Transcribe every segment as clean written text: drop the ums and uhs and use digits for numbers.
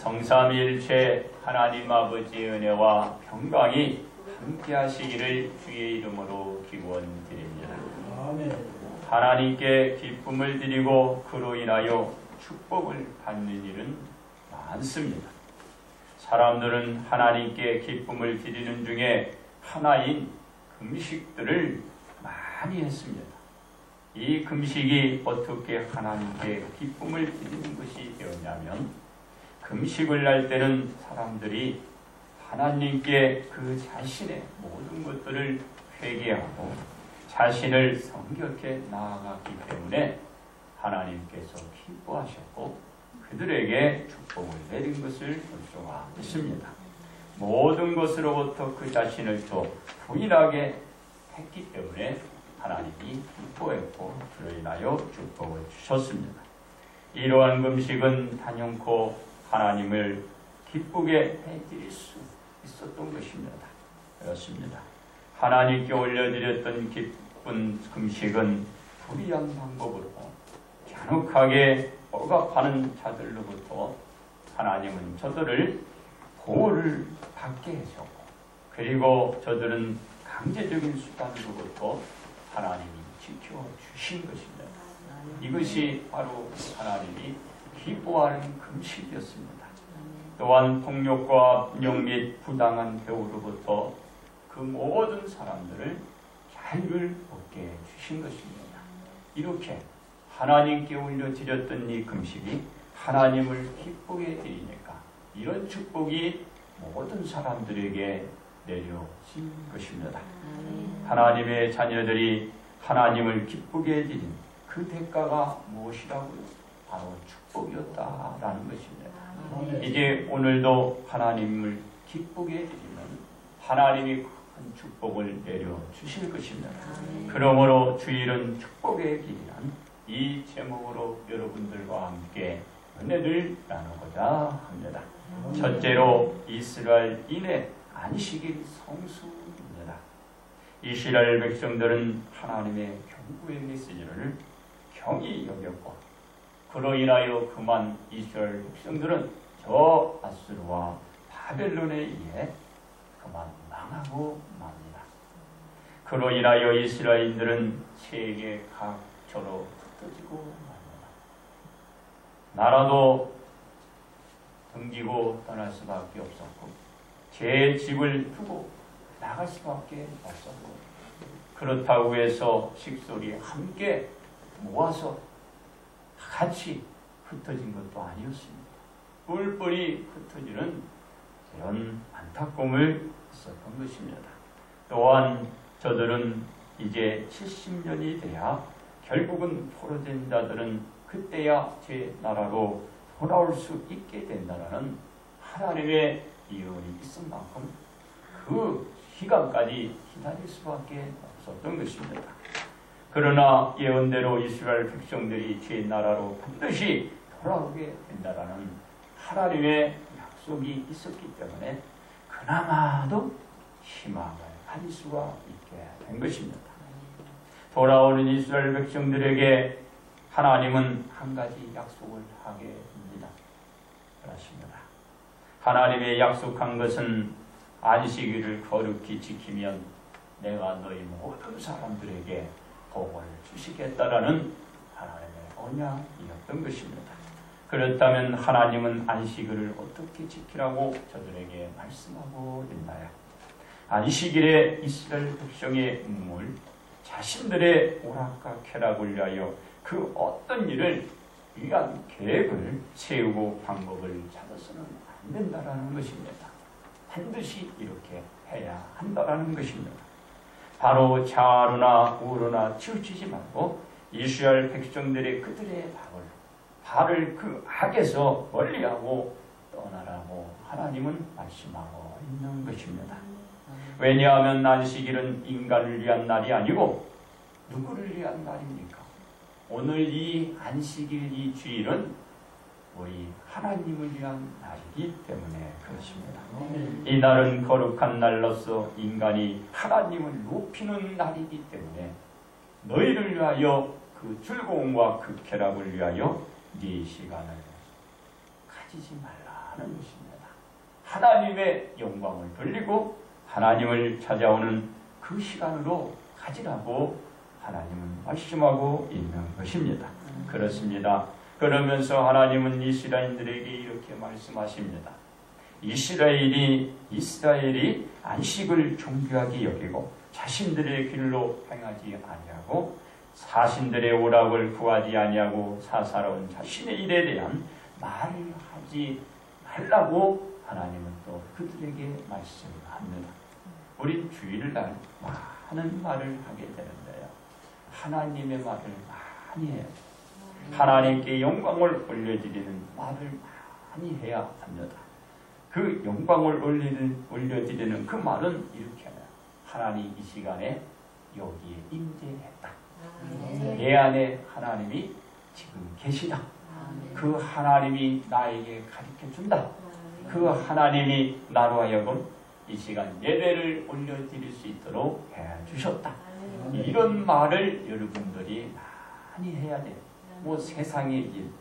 성삼일체 하나님 아버지의 은혜와 평강이 함께 하시기를 주의 이름으로 기원드립니다. 하나님께 기쁨을 드리고 그로 인하여 축복을 받는 일은 많습니다. 사람들은 하나님께 기쁨을 드리는 중에 하나인 금식들을 많이 했습니다. 이 금식이 어떻게 하나님께 기쁨을 드리는 것이 되었냐면, 금식을 할 때는 사람들이 하나님께 그 자신의 모든 것들을 회개하고 자신을 성결케 나아갔기 때문에 하나님께서 기뻐하셨고 그들에게 축복을 내린 것을 볼 수가 있습니다. 모든 것으로부터 그 자신을 또 부인하게 했기 때문에 하나님이 기뻐했고 그로 인하여 축복을 주셨습니다. 이러한 금식은 단연코 하나님을 기쁘게 해드릴 수 있었던 것입니다. 그렇습니다. 하나님께 올려드렸던 기쁜 금식은 불의한 방법으로 잔혹하게 억압하는 자들로부터 하나님은 저들을 보호를 받게 하셨고, 그리고 저들은 강제적인 수단으로부터 하나님이 지켜주신 것입니다. 이것이 바로 하나님이 기뻐하는 금식이었습니다. 또한 폭력과 압력 및 부당한 배후로부터 그 모든 사람들을 자유를 얻게 주신 것입니다. 이렇게 하나님께 올려드렸던 이 금식이 하나님을 기쁘게 드리니까 이런 축복이 모든 사람들에게 내려진 것입니다. 하나님의 자녀들이 하나님을 기쁘게 드린 그 대가가 무엇이라고요? 바로 축복이었다라는 것입니다. 이제 오늘도 하나님을 기쁘게 드리면 하나님이 큰 축복을 내려주실 것입니다. 그러므로 주일은 축복의 길이란 이 제목으로 여러분들과 함께 은혜를 나누고자 합니다. 첫째로 이스라엘인의 안식일 성수입니다. 이스라엘 백성들은 하나님의 경고의 메시지를 경히 여겼고, 그로 인하여 그만 이스라엘 백성들은 저 아수르와 바벨론에 의해 그만 망하고 맙니다. 그로 인하여 이스라엘인들은 세계 각처로 흩어지고 맙니다. 나라도 등지고 떠날 수밖에 없었고, 제 집을 두고 나갈 수밖에 없었고, 그렇다고 해서 식솔이 함께 모아서 같이 흩어진 것도 아니었습니다. 뿔뿔이 흩어지는 그런 안타까움을 있었던 것입니다. 또한 저들은 이제 70년이 돼야 결국은 포로된 자들은 그때야 제 나라로 돌아올 수 있게 된다는 하나님의 예언이 있은 만큼 그 기간까지 기다릴 수밖에 없었던 것입니다. 그러나 예언대로 이스라엘 백성들이 제 나라로 반드시 돌아오게 된다라는 하나님의 약속이 있었기 때문에 그나마도 희망을 가질 수가 있게 된 것입니다. 돌아오는 이스라엘 백성들에게 하나님은 한 가지 약속을 하게 됩니다. 그렇습니다. 하나님의 약속한 것은 안식일을 거룩히 지키면 내가 너희 모든 사람들에게 복을 주시겠다라는 하나님의 언약이었던 것입니다. 그렇다면 하나님은 안식일을 어떻게 지키라고 저들에게 말씀하고 있나요? 안식일에 이스라엘 백성의 몸을 자신들의 오락과 쾌락을 위하여 그 어떤 일을 위한 계획을 세우고 방법을 찾아서는 안 된다라는 것입니다. 반드시 이렇게 해야 한다라는 것입니다. 바로 좌로나 우로나 치우치지 말고 이스라엘 백성들의 그들의 발을 그 악에서 멀리하고 떠나라고 하나님은 말씀하고 있는 것입니다. 왜냐하면 안식일은 인간을 위한 날이 아니고 누구를 위한 날입니까? 오늘 이 안식일 이 주일은 우리 하나님을 위한 날이기 때문에 그렇습니다. 이 날은 거룩한 날로서 인간이 하나님을 높이는 날이기 때문에 너희를 위하여 그 즐거움과 그 쾌락을 위하여 네 시간을 가지지 말라는 것입니다. 하나님의 영광을 돌리고 하나님을 찾아오는 그 시간으로 가지라고 하나님은 말씀하고 있는 것입니다. 그렇습니다. 그러면서 하나님은 이스라엘인들에게 이렇게 말씀하십니다. 이스라엘이 안식을 존귀하게 여기고 자신들의 길로 행하지 아니하고 사신들의 오락을 구하지 아니하고 사사로운 자신의 일에 대한 말을 하지 말라고 하나님은 또 그들에게 말씀합니다. 우리 주일날 많은 말을 하게 되는데요. 하나님의 말을 많이 해요. 하나님께 영광을 올려드리는 말을 많이 해야 합니다. 그 영광을 올려드리는 그 말은 이렇게 해요. 하나님 이 시간에 여기에 임재했다. 내 안에 하나님이 지금 계시다. 그 하나님이 나에게 가르쳐준다. 그 하나님이 나로 하여금 이 시간 예배를 올려드릴 수 있도록 해주셨다. 이런 말을 여러분들이 많이 해야 돼요. 뭐 세상의 일,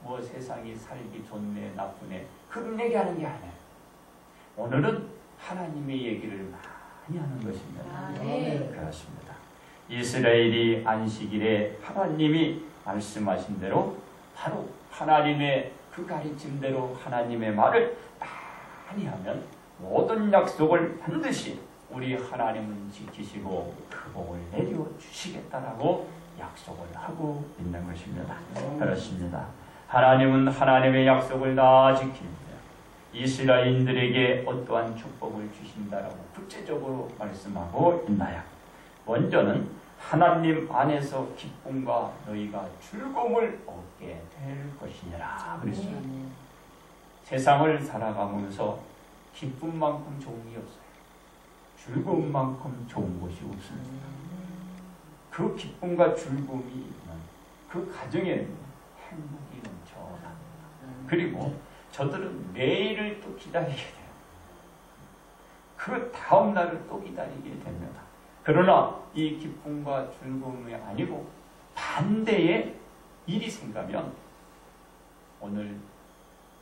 뭐 세상이 살기 좋네 나쁘네 그런 얘기하는 게 아니에요. 오늘은 하나님의 얘기를 많이 하는 것입니다. 그렇습니다. 이스라엘이 안식일에 하나님이 말씀하신 대로 바로 하나님의 그 가르침대로 하나님의 말을 많이 하면 모든 약속을 반드시 우리 하나님은 지키시고 그 복을 내려주시겠다라고 약속을 하고 있는 것입니다. 그렇습니다. 하나님은 하나님의 약속을 다 지킵니다. 이스라엘인들에게 어떠한 축복을 주신다라고 구체적으로 말씀하고 있나요? 먼저는 하나님 안에서 기쁨과 너희가 즐거움을 얻게 될 것이니라 그랬습니다. 세상을 살아가면서 기쁨만큼 좋은 게 없어요. 즐거움만큼 좋은 것이 없습니다. 그 기쁨과 즐거움이 있는 그 가정에는 행복이 넘쳐납니다. 그리고 저들은 내일을 또 기다리게 돼요. 그 다음 날을 또 기다리게 됩니다. 그러나 이 기쁨과 즐거움이 아니고 반대의 일이 생기면 오늘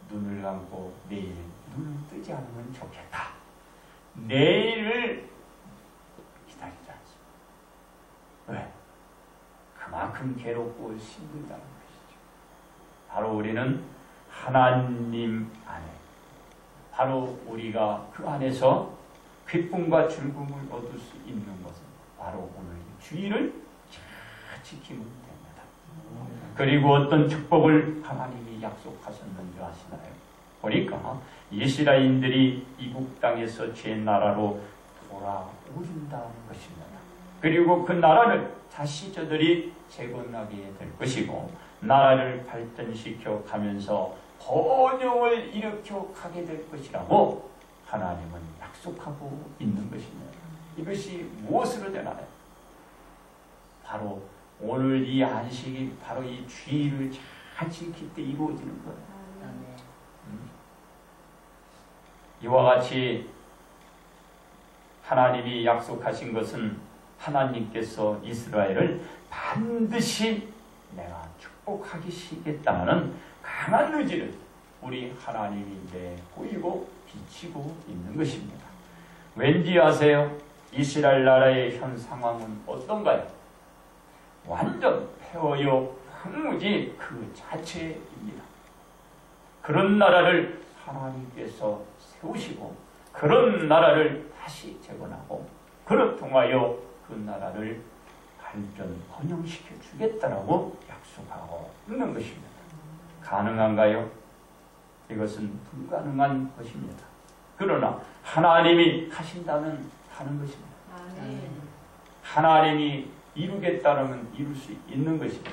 눈을 감고 내일 눈을 뜨지 않으면 좋겠다. 내일을 기다리지 않습니다. 왜? 그만큼 괴롭고 힘들다는 것이죠. 바로 우리는 하나님 안에, 바로 우리가 그 안에서 기쁨과 즐거움을 얻을 수 있는 것은 바로 오늘 주일을 잘 지키면 됩니다. 그리고 어떤 축복을 하나님이 약속하셨는지 아시나요? 보니까 이스라엘인들이 이국 땅에서 제 나라로 돌아오신다는 것입니다. 그리고 그 나라를 다시 저들이 재건하게 될 것이고 나라를 발전시켜 가면서 번영을 일으켜 가게 될 것이라고 하나님은 약속하고 있는 것입니다. 이것이 무엇으로 되나요? 바로 오늘 이 안식이 바로 이 주일을 잘 지킬 때 이루어지는 거예요. 이와 같이 하나님이 약속하신 것은 하나님께서 이스라엘을 반드시 내가 축복하시겠다는 강한 의지를 우리 하나님이 내보이고 비치고 있는 것입니다. 왠지 아세요? 이스라엘 나라의 현 상황은 어떤가요? 완전 폐허요 황무지 그 자체입니다. 그런 나라를 하나님께서 세우시고 그런 나라를 다시 재건하고 그를 통하여 그 나라를 발전 번영시켜 주겠다라고 약속하고 있는 것입니다. 가능한가요? 이것은 불가능한 것입니다. 그러나 하나님이 하신다면 하는 것입니다. 하나님이 이루겠다면 이룰 수 있는 것입니다.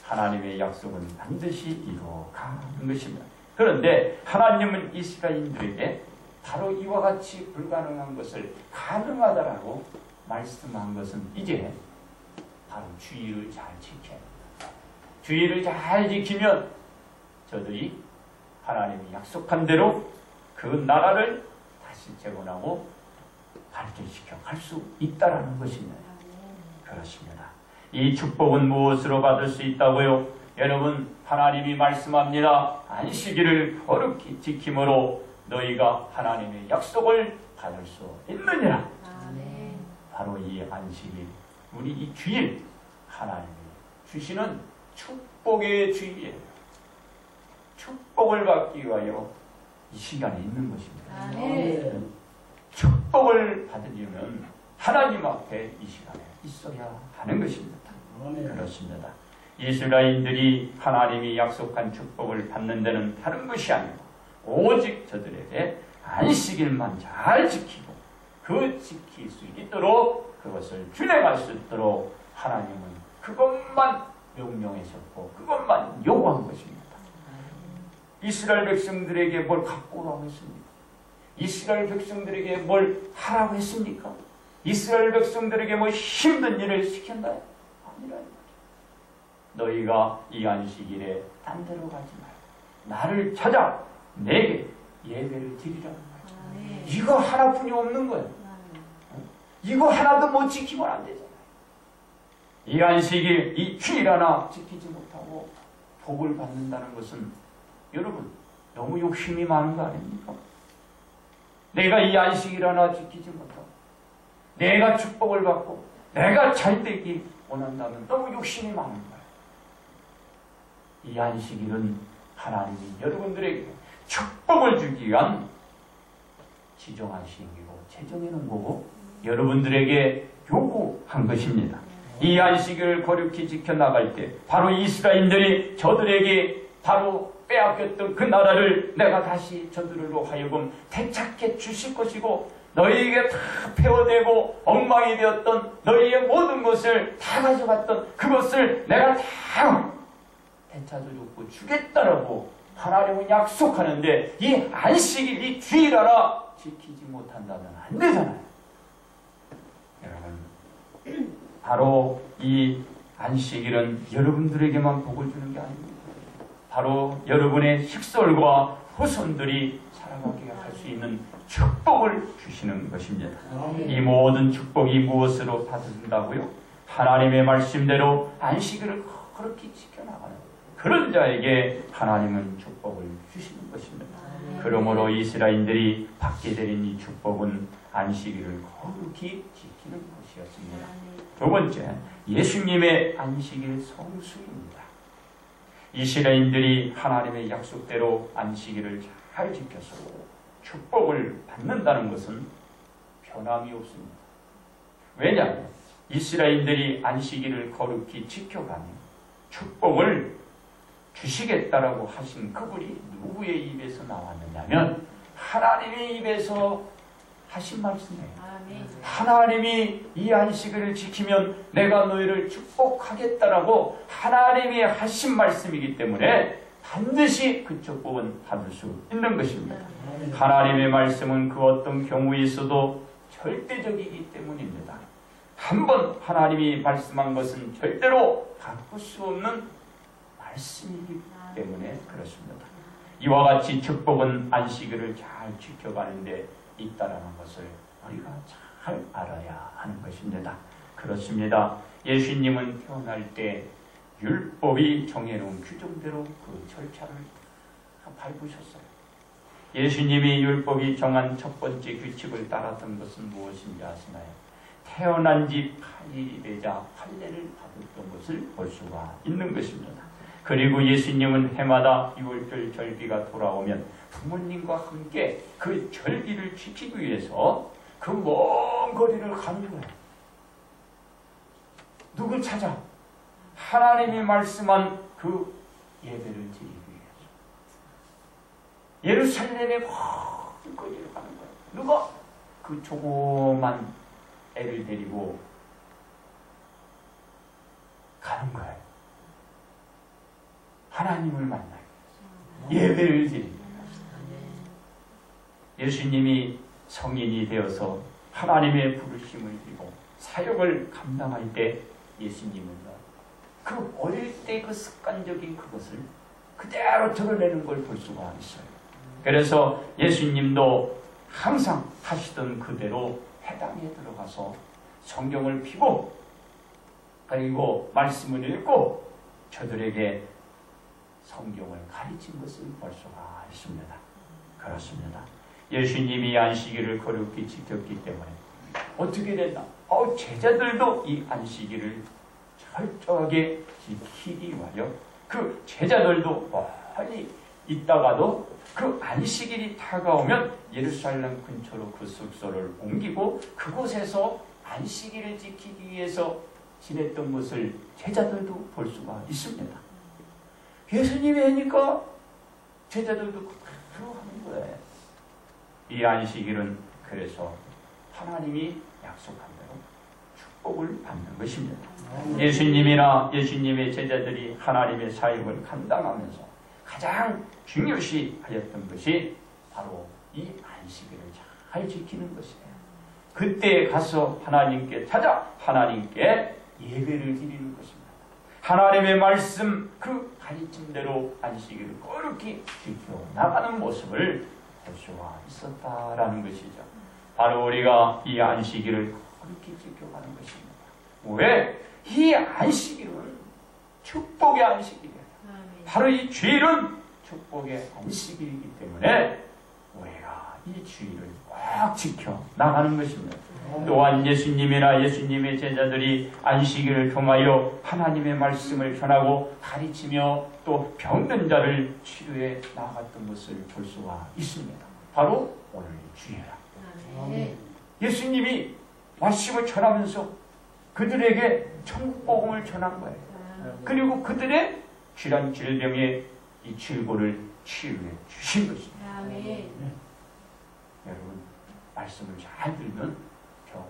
하나님의 약속은 반드시 이루어가는 것입니다. 그런데 하나님은 이스라엘인들에게 바로 이와 같이 불가능한 것을 가능하다라고 말씀한 것은 이제 바로 주의를 잘 지켜야 합니다. 주의를 잘 지키면 저들이 하나님이 약속한 대로 그 나라를 다시 재건하고 발전시켜 갈 수 있다라는 것입니다. 그렇습니다. 이 축복은 무엇으로 받을 수 있다고요? 여러분, 하나님이 말씀합니다. 안식일을 거룩히 지킴으로 너희가 하나님의 약속을 받을 수 있느니라. 아멘. 바로 이 안식일, 우리 이 주일, 하나님이 주시는 축복의 주일이에요. 축복을 받기 위하여 이 시간에 있는 것입니다. 아멘. 축복을 받으려면 하나님 앞에 이 시간에 있어야 하는 것입니다. 그렇습니다. 이스라엘인들이 하나님이 약속한 축복을 받는 데는 다른 것이 아니고 오직 저들에게 안식일만 잘 지키고 그 지킬 수 있도록 그것을 준행할 수 있도록 하나님은 그것만 명령하셨고 그것만 요구한 것입니다. 이스라엘 백성들에게 뭘 갖고 오라고 했습니까? 이스라엘 백성들에게 뭘 하라고 했습니까? 이스라엘 백성들에게 뭐 힘든 일을 시킨다요? 아니라요. 너희가 이 안식일에 딴 데로 가지 말고 나를 찾아 내게 예배를 드리라는 거예요. 이거 하나뿐이 없는 거예요. 이거 하나도 못 지키면 안 되잖아요. 이 안식일, 이 주일 하나 지키지 못하고 복을 받는다는 것은 여러분 너무 욕심이 많은 거 아닙니까? 내가 이 안식일 하나 지키지 못하고 내가 축복을 받고 내가 잘 되기 원한다면 너무 욕심이 많은 거예요. 이 안식일은 하나님이 여러분들에게 축복을 주기 위한 지정한 시기고 제정해 놓은 거고 여러분들에게 요구한 것입니다. 이 안식일을 거룩히 지켜나갈 때 바로 이스라엘인들이 저들에게 바로 빼앗겼던 그 나라를 내가 다시 저들로 하여금 되찾게 주실 것이고 너희에게 다 폐허되고 엉망이 되었던 너희의 모든 것을 다 가져갔던 그것을 내가 다 되찾아주고 주겠다라고 하나님은 약속하는데 이 안식일, 이 주일 하나 지키지 못한다면 안 되잖아요. 여러분, 바로 이 안식일은 여러분들에게만 복을 주는 게 아닙니다. 바로 여러분의 식솔과 후손들이 살아가게 할 수 있는 축복을 주시는 것입니다. 이 모든 축복이 무엇으로 받는다고요? 하나님의 말씀대로 안식일을 그렇게 지켜나가는 그런 자에게 하나님은 축복을 주시는 것입니다. 그러므로 이스라엘인들이 받게 되는 이 축복은 안식일을 거룩히 지키는 것이었습니다. 두 번째, 예수님의 안식일 성수입니다. 이스라엘인들이 하나님의 약속대로 안식일을 잘 지켜서 축복을 받는다는 것은 변함이 없습니다. 왜냐하면 이스라엘인들이 안식일을 거룩히 지켜가며 축복을 주시겠다라고 하신 그분이 누구의 입에서 나왔느냐면 하나님의 입에서 하신 말씀이에요. 하나님이 이 안식일을 지키면 내가 너희를 축복하겠다라고 하나님이 하신 말씀이기 때문에 반드시 그 축복은 받을 수 있는 것입니다. 하나님의 말씀은 그 어떤 경우에 있어도 절대적이기 때문입니다. 한번 하나님이 말씀한 것은 절대로 바꿀 수 없는 말씀이기 때문에 그렇습니다. 이와 같이 축복은 안식일을 잘 지켜가는데 있다라는 것을 우리가 잘 알아야 하는 것입니다. 그렇습니다. 예수님은 태어날 때 율법이 정해놓은 규정대로 그 절차를 밟으셨어요. 예수님이 율법이 정한 첫 번째 규칙을 따랐던 것은 무엇인지 아시나요? 태어난 지 8일이 되자 할례를 받았던 것을 볼 수가 있는 것입니다. 그리고 예수님은 해마다 6월절 절기가 돌아오면 부모님과 함께 그 절기를 지키기 위해서 그 먼 거리를 가는 거예요. 누구 찾아? 하나님이 말씀한 그 예배를 드리기 위해서 예루살렘의 먼 거리를 가는 거예요. 누가? 그 조그만 애를 데리고 가는 거예요. 하나님을 만나기 위해서 예배를 드리기 위해서. 예수님이 성인이 되어서 하나님의 부르심을 띠고 사역을 감당할 때 예수님은 그 어릴 때 그 습관적인 그것을 그대로 드러내는 걸 볼 수가 있어요. 그래서 예수님도 항상 하시던 그대로 회당에 들어가서 성경을 펴고 그리고 말씀을 읽고 저들에게 성경을 가르친 것을 볼 수가 있습니다. 그렇습니다. 예수님이 안식일을 거룩히 지켰기 때문에 어떻게 됐나? 제자들도 이 안식일을 철저하게 지키기 위하여 그 제자들도 멀리 있다가도 그 안식일이 다가오면 예루살렘 근처로 그 숙소를 옮기고 그곳에서 안식일을 지키기 위해서 지냈던 것을 제자들도 볼 수가 있습니다. 예수님이 하니까 제자들도 그대로 하는 거예요. 이 안식일은 그래서 하나님이 약속한 대로 축복을 받는 것입니다. 예수님이나 예수님의 제자들이 하나님의 사역을 감당하면서 가장 중요시 하였던 것이 바로 이 안식일을 잘 지키는 것이에요. 그때 가서 하나님께 찾아 하나님께 예배를 드리는 것입니다. 하나님의 말씀 그 가르침대로 안식일을 거룩히 지켜나가는 모습을 볼 수가 있었다라는 것이죠. 바로 우리가 이 안식일을 거룩히 지켜가는 것입니다. 왜? 이 안식일은 축복의 안식일이에요. 바로 이 주일은 축복의 안식일이기 때문에 우리가 이 주일을 꼭 지켜 나가는 것입니다. 또한 예수님이나 예수님의 제자들이 안식일을 통하여 하나님의 말씀을 전하고 가르치며 또 병든 자를 치료해 나갔던 것을 볼 수가 있습니다. 바로 오늘 주일이라. 예수님이 말씀을 전하면서 그들에게 천국 복음을 전한 거예요. 그리고 그들의 질환 질병의 이 질고를 치유해 주신 것입니다. 여러분 말씀을 잘 들으면 병이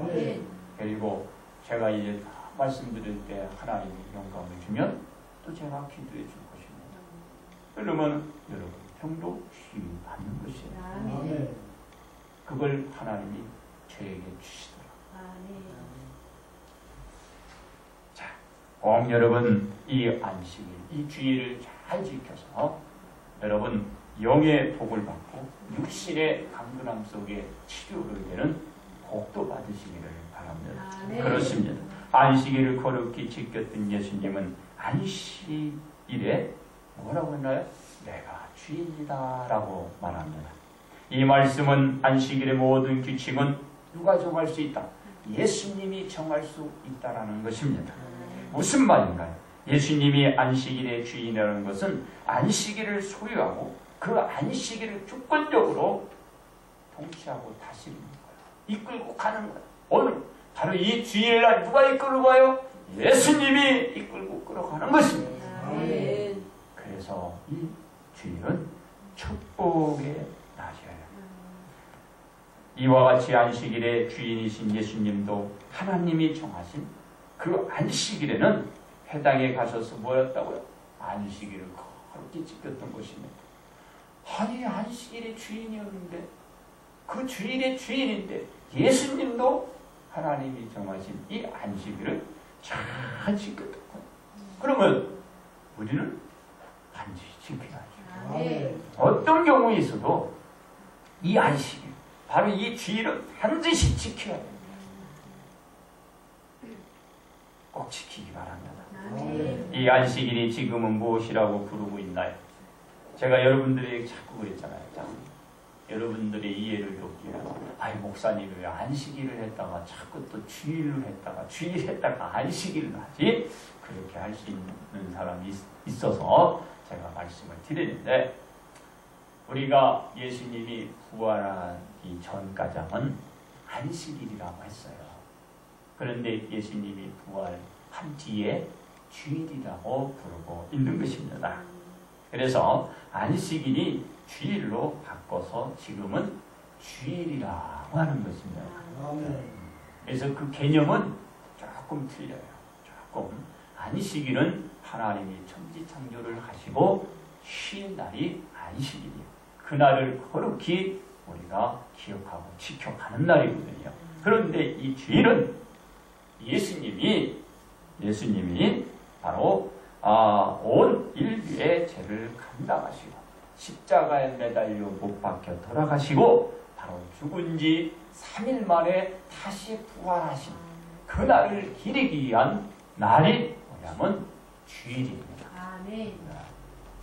고쳐져요. 그리고 제가 이제 말씀드릴 때 하나님이 영감을 주면 또 제가 기도해 줄 것입니다. 그러면 여러분 병도 치유받는 것이에요. 그걸 하나님이 저에게 주시더라고요. 자, 꼭 여러분 이 안식일, 이 주일을 잘 지켜서 여러분 영의 복을 받고 육신의 강건함 속에 치료를 되는 복도 받으시기를 바랍니다. 그렇습니다. 안식일을 거룩히 지켰던 예수님은 안식일에 뭐라고 했나요? 내가 주인이다 라고 말합니다. 이 말씀은 안식일의 모든 규칙은 누가 정할 수 있다? 예수님이 정할 수 있다라는 것입니다. 무슨 말인가요? 예수님이 안식일의 주인이라는 것은 안식일을 소유하고 그 안식일을 주권적으로 통치하고 다스리는 거예요. 이끌고 가는 거예요. 오늘 바로 이 주일날 누가 이끌고 가요? 예수님이 이끌고 끌어가는 것입니다. 그래서 이 주일은 축복의 낮이에요. 이와 같이 안식일의 주인이신 예수님도 하나님이 정하신 그 안식일에는 회당에 가셔서 뭐였다고요? 안식일을 거룩히 지켰던 것입니다. 아니 안식일의 주인이었는데 그 주일의 주인인데 예수님도 하나님이 정하신 이 안식일을 잘 지켰던 거예요. 그러면 우리는 반드시 지켜야죠. 어떤 경우에 있어도 이 안식일, 바로 이 주일은 반드시 지켜야 돼요. 꼭 지키기 바랍니다. 이 안식일이 지금은 무엇이라고 부르고 있나요? 제가 여러분들에게 자꾸 그랬잖아요. 여러분들의 이해를 돕기 위해서 목사님이 왜 안식일을 했다가 자꾸 또 주일을 했다가 주일 했다가 안식일을 하지? 그렇게 할 수 있는 사람이 있어서 제가 말씀을 드리는데, 우리가 예수님이 부활하기 전까지는 안식일이라고 했어요. 그런데 예수님이 부활한 뒤에 주일이라고 부르고 있는 것입니다. 그래서 안식일이 주일로 바꿔서 지금은 주일이라고 하는 것입니다. 그래서 그 개념은 조금 틀려요. 조금. 안식일은 하나님이 천지창조를 하시고 쉰 날이 안식일이에요. 그날을 거룩히 우리가 기억하고 지켜가는 날이거든요. 그런데 이 주일은 예수님이 바로 온 인류의 죄를 감당하시고 십자가에 매달려 못 박혀 돌아가시고 바로 죽은 지 3일 만에 다시 부활하신 그날을 기리기 위한 날이 뭐냐면 주일입니다. 아멘.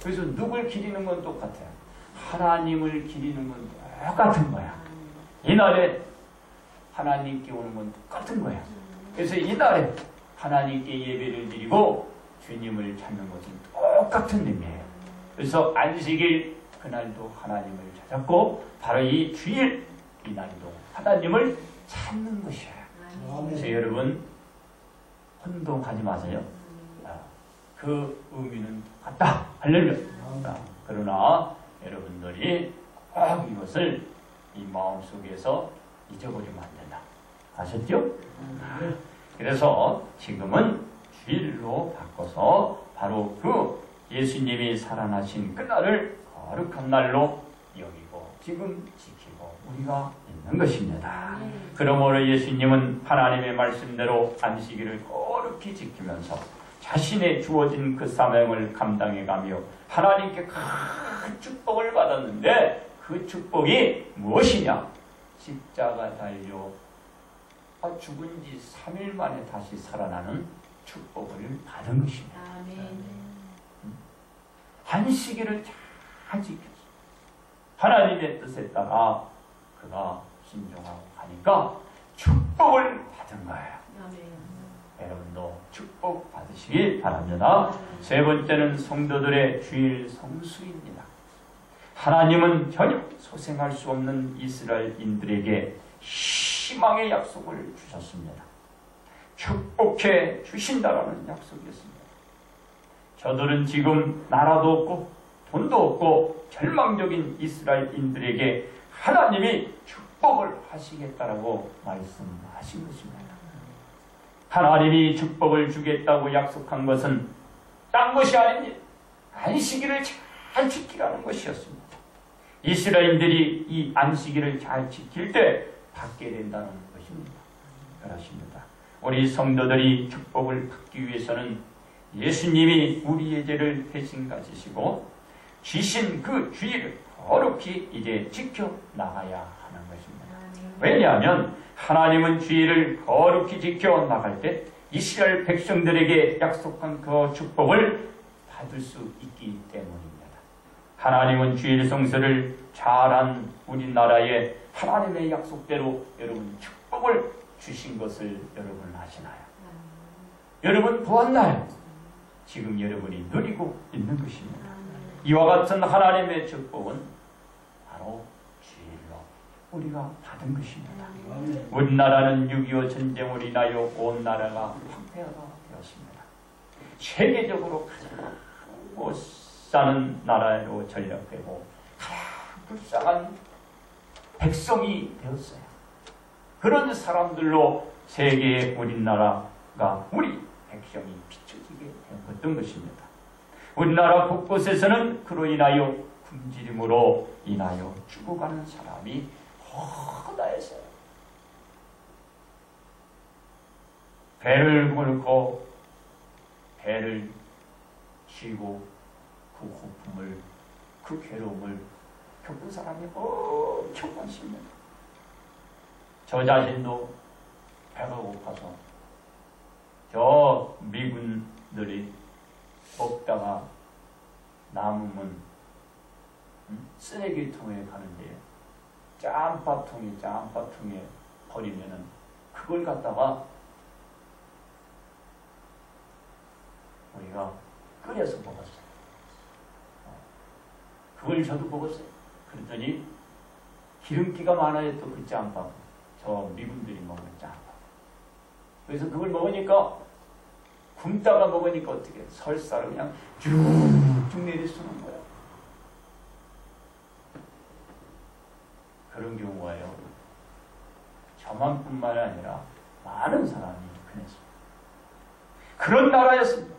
그래서 누굴 기리는 건 똑같아요. 하나님을 기리는 건 똑같은 거야. 이날에 하나님께 오는 건 똑같은 거야. 그래서 이날에 하나님께 예배를 드리고 주님을 찾는 것은 똑같은 의미예요. 그래서 안식일 그날도 하나님을 찾았고 바로 이 주일 이날도 하나님을 찾는 것이에요. 그래서 여러분 혼동하지 마세요. 그 의미는 같다. 할렐루야. 그러나 여러분들이 꼭 이것을 이 마음속에서 잊어버리면 안 된다. 아셨죠? 그래서 지금은 주일로 바꿔서 바로 그 예수님이 살아나신 그날을 거룩한 날로 여기고 지금 지키고 우리가 있는 것입니다. 그러므로 예수님은 하나님의 말씀대로 안식일을 거룩히 지키면서 자신의 주어진 그 사명을 감당해가며 하나님께 큰 축복을 받았는데 그 축복이 무엇이냐? 십자가 달려 죽은 지 3일 만에 다시 살아나는 축복을 받은 것입니다. 안식일을 잘 지켰어. 하나님의 뜻에 따라 그가 순종하고 가니까 축복을 받은 거예요. 여러분도 축복 받으시기 바랍니다. 세 번째는 성도들의 주일 성수입니다. 하나님은 전혀 소생할 수 없는 이스라엘인들에게 희망의 약속을 주셨습니다. 축복해 주신다라는 약속이었습니다. 저들은 지금 나라도 없고 돈도 없고 절망적인 이스라엘인들에게 하나님이 축복을 하시겠다라고 말씀하신 것입니다. 하나님이 축복을 주겠다고 약속한 것은 딴 것이 아닙니다. 안식일을 잘 지키라는 것이었습니다. 이스라엘인들이 이 안식일을 잘 지킬 때 받게 된다는 것입니다. 그렇습니다. 우리 성도들이 축복을 받기 위해서는 예수님이 우리의 죄를 대신 가지시고 지신 그 주일을 거룩히 이제 지켜나가야 하는 것입니다. 왜냐하면 하나님은 주일을 거룩히 지켜나갈 때 이스라엘 백성들에게 약속한 그 축복을 받을 수 있기 때문입니다. 하나님은 주일 성수를 잘한 우리나라에 하나님의 약속대로 여러분 축복을 주신 것을 여러분 아시나요? 여러분 보았나요? 지금 여러분이 누리고 있는 것입니다. 이와 같은 하나님의 축복은 바로 주일로 우리가 받은 것입니다. 우리나라는 6.25 전쟁으로 인하여 온 나라가 황폐화가 되었습니다. 세계적으로 가장 못 사는 나라로 전락되고 가장 불쌍한 백성이 되었어요. 그런 사람들로 세계의 우리나라가 우리 백성이 비춰지게 되었던 것입니다. 우리나라 곳곳에서는 그로 인하여 굶주림으로 인하여 죽어가는 사람이 허다했어요. 배를 몰고 배를 쥐고 그 고품을 그 괴로움을 겪은 사람이 엄청 많습니다. 저 자신도 배가 고파서 저 미군들이 먹다가 남으면 쓰레기통에 가는데 짬밥통에 버리면은 그걸 갖다가 우리가 끓여서 먹었어요. 그걸 저도 먹었어요. 그랬더니 기름기가 많아요. 또 그 짬밥. 저 미군들이 먹는 짬밥. 그래서 그걸 먹으니까 굶다가 먹으니까 어떻게 설사를 그냥 쭉쭉 내리쓰는 거야. 그런 경우가요. 저만뿐만 아니라 많은 사람이 그랬습니다. 그런 나라였습니다.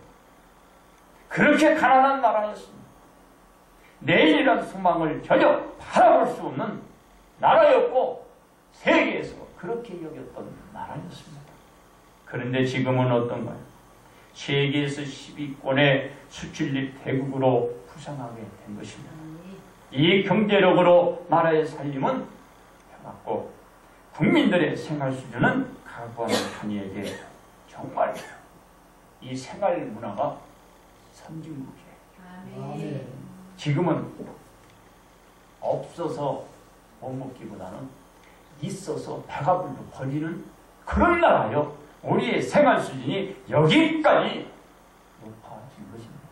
그렇게 가난한 나라였습니다. 내일이라는 소망을 전혀 바라볼 수 없는 나라였고 세계에서 그렇게 여겼던 나라였습니다. 그런데 지금은 어떤가요? 세계에서 10위권의 수출입 대국으로 부상하게 된 것입니다. 이 경제력으로 나라의 살림은 해갔고 국민들의 생활 수준은 각고한 단위에게 정말 이 생활 문화가 선진국이에요. 지금은 없어서 못 먹기보다는 있어서 배가 불러 걸리는 그런 나라요. 우리의 생활 수준이 여기까지 높아진 것입니다.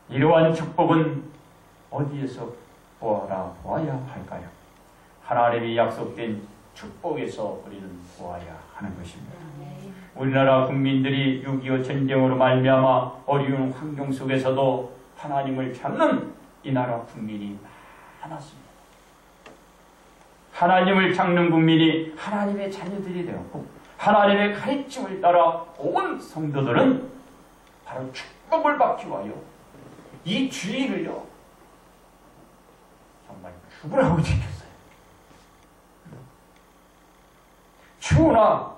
이러한 축복은 어디에서 보아야 할까요? 하나님이 약속된 축복에서 우리는 보아야 하는 것입니다. 우리나라 국민들이 6.25 전쟁으로 말미암아 어려운 환경 속에서도 하나님을 찾는 이 나라 국민이 많았습니다. 하나님을 찾는 국민이 하나님의 자녀들이 되었고 하나님의 가르침을 따라 온 성도들은 바로 축복을 받기 위하여 이 주의를요 정말 죽으라고 지켰어요. 추우나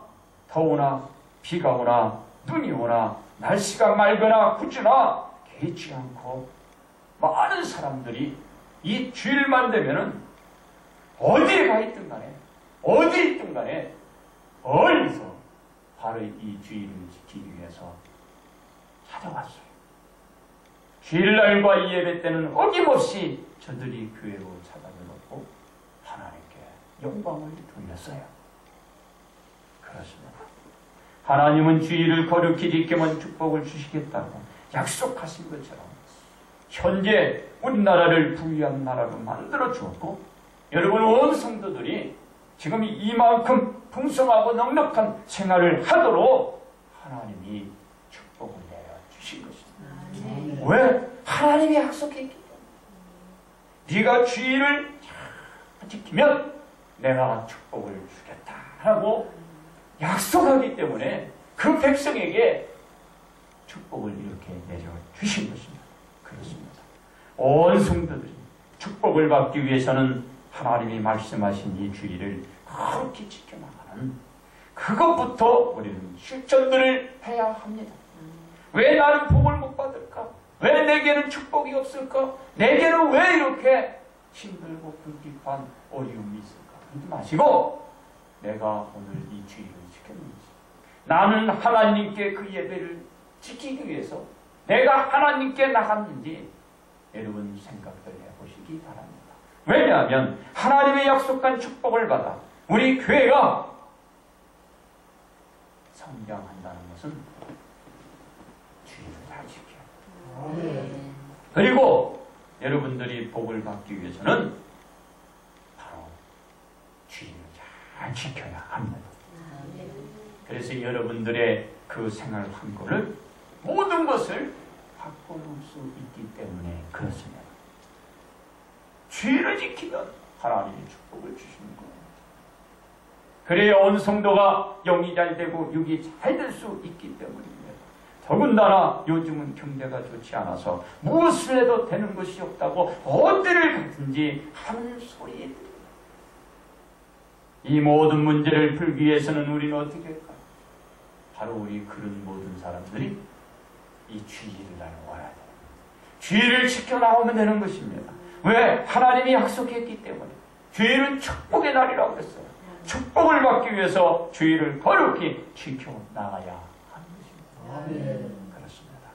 더우나 비가 오나 눈이 오나 날씨가 맑거나 구주나 개의치 않고 많은 사람들이 이 주일만 되면은 어디에 가 있든 간에 어디에 있든 간에 멀리서 바로 이 주일을 지키기 위해서 찾아왔어요. 주일날과 이 예배 때는 어김없이 저들이 교회로 찾아들었고 하나님께 영광을 돌렸어요. 그렇습니다. 하나님은 주일을 거룩히 지키면 축복을 주시겠다고 약속하신 것처럼 현재 우리나라를 부유한 나라로 만들어 주었고 여러분 온 성도들이 지금 이만큼 풍성하고 넉넉한 생활을 하도록 하나님이 축복을 내려주신 것입니다. 왜? 하나님이 약속했기 때문에 네가 주일을 잘 지키면 내가 축복을 주겠다라고 약속하기 때문에 그 백성에게 축복을 이렇게 내려주신 것입니다. 그렇습니다. 온 성도들이 축복을 받기 위해서는 하나님이 말씀하신 이 주의를 그렇게 지켜나가는 그것부터 우리는 실천들을 해야 합니다. 왜 나는 복을 못 받을까? 왜 내게는 축복이 없을까? 내게는 왜 이렇게 힘들고 불길한 어려움이 있을까? 그러지 마시고 내가 오늘 이 주의를 지켰는지 나는 하나님께 그 예배를 지키기 위해서 내가 하나님께 나갔는지 여러분 생각들 해보시기 바랍니다. 왜냐하면 하나님의 약속한 축복을 받아 우리 교회가 성장한다는 것은 주의를 잘 지켜야 돼요. 그리고 여러분들이 복을 받기 위해서는 바로 주의를 잘 지켜야 합니다. 그래서 여러분들의 그 생활 환경을 모든 것을 바꿔놓을 수 있기 때문에 그렇습니다. 주의를 지키면 하나님이 축복을 주시는 거예요. 그래야 온 성도가 영이 잘 되고 육이 잘 될 수 있기 때문입니다. 더군다나 요즘은 경제가 좋지 않아서 무엇을 해도 되는 것이 없다고 어디를 가든지 하는 소리에 이 모든 문제를 풀기 위해서는 우리는 어떻게 할까요? 바로 우리 그런 모든 사람들이 이 주의를 나눠와야 돼요. 주의를 지켜나오면 되는 것입니다. 왜? 하나님이 약속했기 때문에. 주일은 축복의 날이라고 그랬어요. 축복을 받기 위해서 주일을 거룩히 지켜나가야 하는 것입니다. 그렇습니다.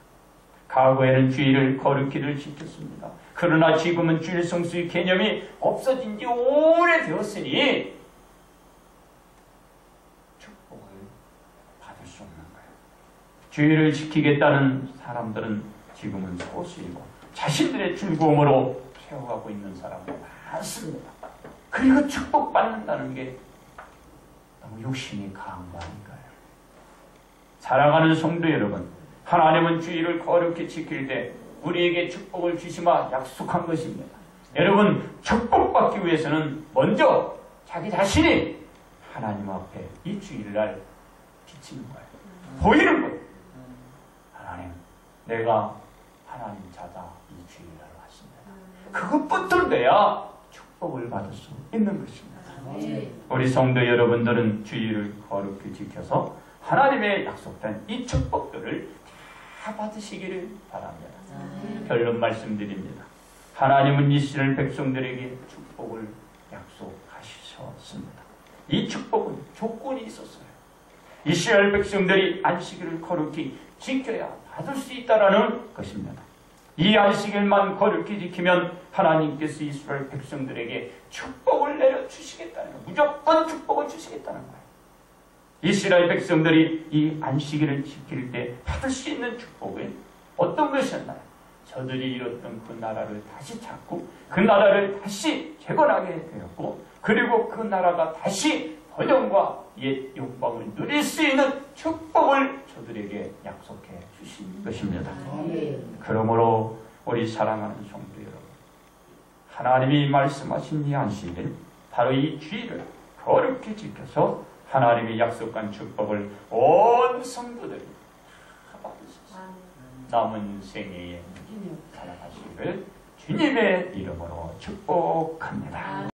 과거에는 주일을 거룩히를 지켰습니다. 그러나 지금은 주일 성수의 개념이 없어진 지 오래되었으니 축복을 받을 수 없는 거예요. 주일을 지키겠다는 사람들은 지금은 소수이고 자신들의 즐거움으로 세워가고 있는 사람도 많습니다. 그리고 축복받는다는 게 너무 욕심이 강한 거 아닌가요? 사랑하는 성도 여러분, 하나님은 주일을 거룩히 지킬 때 우리에게 축복을 주시마 약속한 것입니다. 여러분, 축복받기 위해서는 먼저 자기 자신이 하나님 앞에 이 주일날 비치는 거예요. 보이는 거예요. 하나님, 내가 하나님 자다 이 주일날 왔습니다. 그것부터 돼야 축복을 받을 수 있는 것입니다. 우리 성도 여러분들은 주일을 거룩히 지켜서 하나님의 약속된 이 축복들을 다 받으시기를 바랍니다. 결론 말씀드립니다. 하나님은 이스라엘 백성들에게 축복을 약속하셨습니다. 이 축복은 조건이 있었어요. 이스라엘 백성들이 안식일을 거룩히 지켜야 받을 수 있다라는 것입니다. 이 안식일만 거룩히 지키면 하나님께서 이스라엘 백성들에게 축복을 내려주시겠다는 거예요. 무조건 축복을 주시겠다는 거예요. 이스라엘 백성들이 이 안식일을 지킬 때 받을 수 있는 축복은 어떤 것이었나요? 저들이 이뤘던 그 나라를 다시 찾고 그 나라를 다시 재건하게 되었고 그리고 그 나라가 다시 번영과 옛 영광을 누릴 수 있는 축복을 저들에게 약속해 주신 것입니다. 그러므로 우리 사랑하는 성도 여러분, 하나님이 말씀하신 이 안식일, 바로 이 주일을 거룩히 지켜서 하나님이 약속한 축복을 온 성도들이 받으셔서 남은 생애에 살아가시기를 주님의 이름으로 축복합니다.